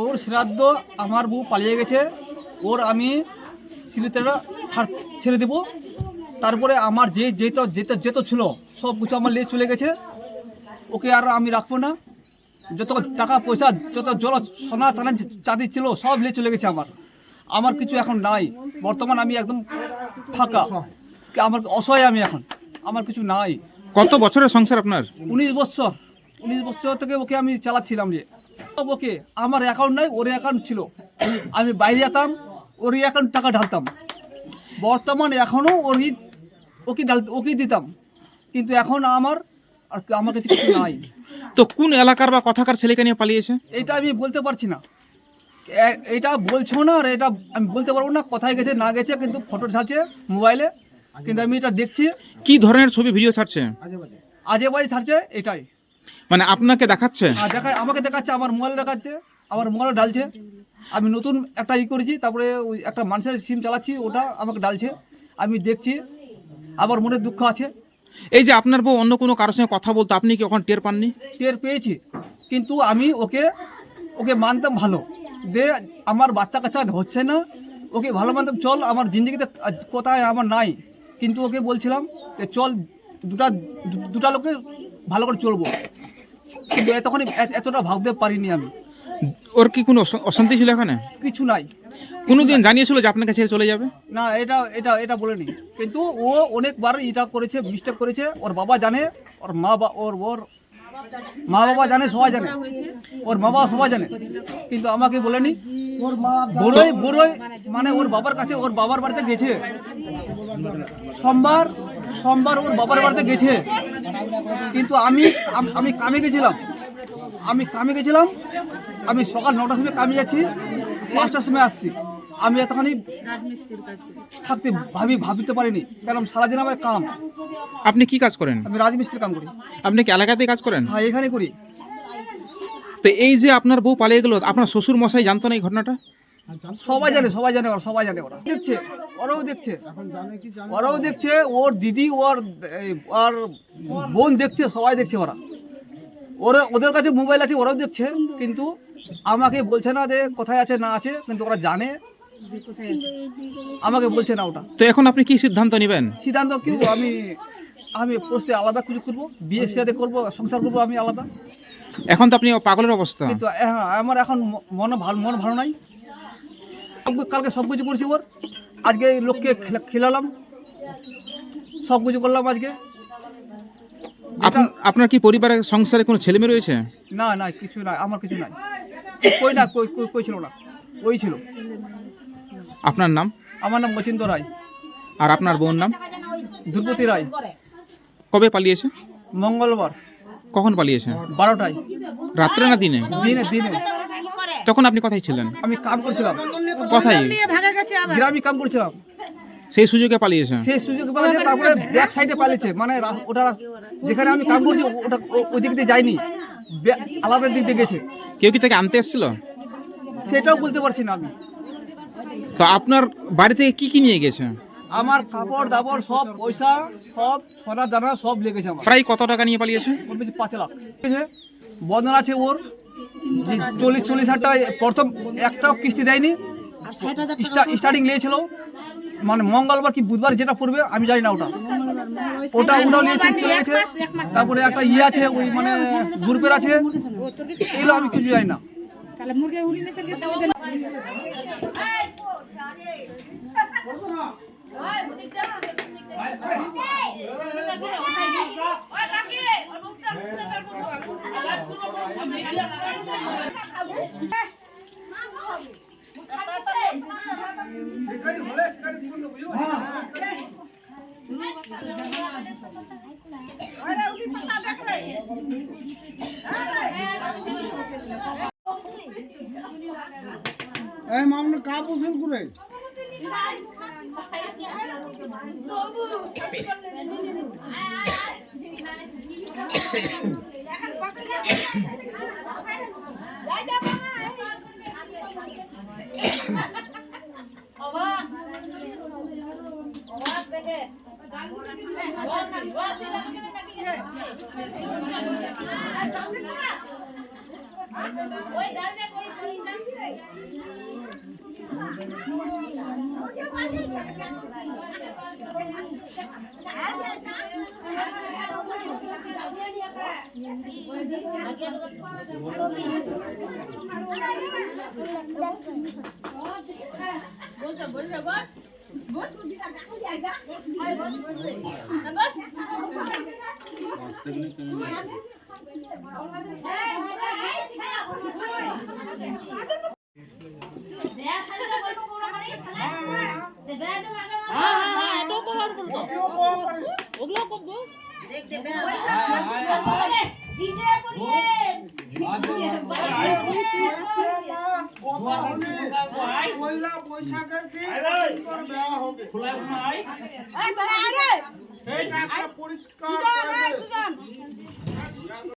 ওর শ্রাদ্ধ আমার বউ পালিয়ে গেছে, ওর আমি সিলিতেরা ছেড়ে দেবো। তারপরে আমার যেত ছিল সব কিছু আমার নিয়ে চলে গেছে, ওকে আর আমি রাখবো না। যত টাকা পয়সা, যত জল সোনা চাঁদি ছিল সব নিয়ে চলে গেছে। আমার কিছু এখন নাই। বর্তমান আমি একদম ফাঁকা, আমার অসহায় আমি এখন, আমার কিছু নাই। কত বছরের সংসার আপনার? 19 বছর। 19 বছর থেকে ওকে আমি চালাচ্ছিলাম। যে ওকে আমার অ্যাকাউন্ট নাই, ওর অ্যাকাউন্ট ছিল, আমি বাইরে যেতাম, ওর অ্যাকাউন্ট টাকা ঢালতাম। বর্তমান এখনও ওকে দিতাম, কিন্তু এখন আমার কাছে কিছু নাই। তো কোন এলাকার বা কথাকার ছেলেকে নিয়ে পালিয়েছে? এটা আমি বলতে পারছি না, এটা বলছো না, আর এটা আমি বলতে পারবো না কোথায় গেছে না গেছে, কিন্তু ফটো ছাড়ছে মোবাইলে, কিন্তু আমি এটা দেখছি। কি ধরনের ছবি ভিডিও ছাড়ছে? আজে বাজে ছাড়ছে, এটাই। মানে আপনাকে দেখাচ্ছে? আমাকে দেখাচ্ছে, আমার মোবাইল দেখাচ্ছে, আমার মোবাইল ডালছে। আমি নতুন একটা করেছি, তারপরে ওই একটা মানুষের সিম চালাচ্ছি, ওটা আমাকে ডালছে, আমি দেখছি। আমার মনে দুঃখ আছে। এই যে আপনার বউ অন্য কোনো কারোর সঙ্গে কথা বলতো, আপনি কি ওখানে টের পাননি? টের পেয়েছি, কিন্তু আমি ওকে মানতাম ভালো, যে আমার বাচ্চা কাচ্চা হচ্ছে না, ওকে ভালো মানতাম। চল, আমার জিন্দগিতে কোথায় আমার নাই, কিন্তু ওকে বলছিলাম যে চল দুটা লোকে ভালো করে চলবো, কিন্তু তখন এতটা ভাবতে পারিনি আমি। ওর কি কোনো অশান্তি ছিল এখানে? কিছু নাই। কোনোদিন জানিয়েছিল যে আপনাকে ছেড়ে চলে যাবে? না, এটা বলেনি, কিন্তু ও অনেকবার এটা করেছে, মিস্টেক করেছে। ওর বাবা জানে, ওর মা বাবা জানে, সবাই জানে, ওর মা বাবা সবাই জানে, কিন্তু আমাকে বলেনি। বড়ই মানে ওর বাবার কাছে, ওর বাবার বাড়িতে গেছে সোমবার ওর বাবার বাড়িতে গেছে, কিন্তু আমি কামে গেছিলাম। আমি সকাল 9টার সময় কামে যাচ্ছি, 5টার সময় আসছি। আমি এতখানি থাকতে ভাবিতে পারিনি, কারণ সারাদিন আমার কাম। আপনি কি কাজ করেন? আমি রাজমিস্ত্রির কাম করি। আপনি কি এলাকাতেই কাজ করেন? হ্যাঁ, এখানে করি। তো এই যে আপনার বউ পালিয়ে গেল, আপনার শ্বশুর মশাই জানতো না এই ঘটনাটা? সবাই জানে, ওরা দেখছে, ওরাও দেখছে, ওর দিদি, ওর বোন দেখছে, সবাই দেখছে। ওদের কাছে মোবাইল আছে, ওরাও দেখছে, কিন্তু আমাকে বলছে না যে কোথায় আছে না আছে, কিন্তু ওরা জানে, আমাকে বলছে না ওটা। তো এখন আপনি কি সিদ্ধান্ত নেবেন? সিদ্ধান্ত কি, আমি পোস্টে আলাদা কিছু করবো, বিয়ে সাথে করবো, সংসার করবো আমি আলাদা। এখন তো আপনি পাগলের অবস্থা। কিন্তু আমার এখন মন ভালো নাই। কালকে সব কিছু করছি, আজকে লোককে খেলালাম, সব কিছু করলাম আজকে। আপনার কি পরিবারের সংসারে কোনো ছেলে মেয়ে রয়েছে? না, কিছু নাই, আমার কিছু নাই। কই ছিল না, ওই ছিল। আপনার নাম? আমার নাম মচিন্দ্র রায়। আর আপনার বোন নাম? ধ্রুপতি রায়। কবে পালিয়েছে? মঙ্গলবার। কখন পালিয়েছে? 12টায়। রাত্রে না দিনে? দিনে। তখন আপনি কোথায় ছিলেন? আমি কাম করছিলাম। কোথায়? গ্রামে কাম করছিলাম। সেই সুযোগে পালিয়েছে? তারপরে ব্যাক সাইডে পালিয়েছে, মানে ওটা যেখানে আমি কাম করছি ওটা ওই দিক দিয়ে যায়নি, আলাদা দিক দিয়ে গেছে। কেউ কি তাকে আনতে এসেছিল? সেটাও বলতে পারছি না আমি। তো আপনার বাড়ি থেকে কি নিয়ে গেছে? আমার কাপড় দাপড়, সব পয়সা, সব সোনা দানা সব লেগেছে আমার। প্রায় কত টাকা নিয়ে পালিয়েছে? 5 লাখ। বন্ধন আছে ওর 40,000 টাকা। প্রথম একটাও কিস্তি দেয়নি, স্টার্টিং নিয়েছিল, মানে মঙ্গলবার কি বুধবার যেটা পড়বে আমি জানি না, ওটাও নিয়েছে, চলে গেছে। তারপরে একটা আছে, ওই মানে গ্রুপের আছে, এগুলো আমি কিছু জানি না। মামলা কা পছন্দ করে পয়লা বৈশাখের দিন দেওয়া হবে এইটা একটা পরিষ্কার করে দে।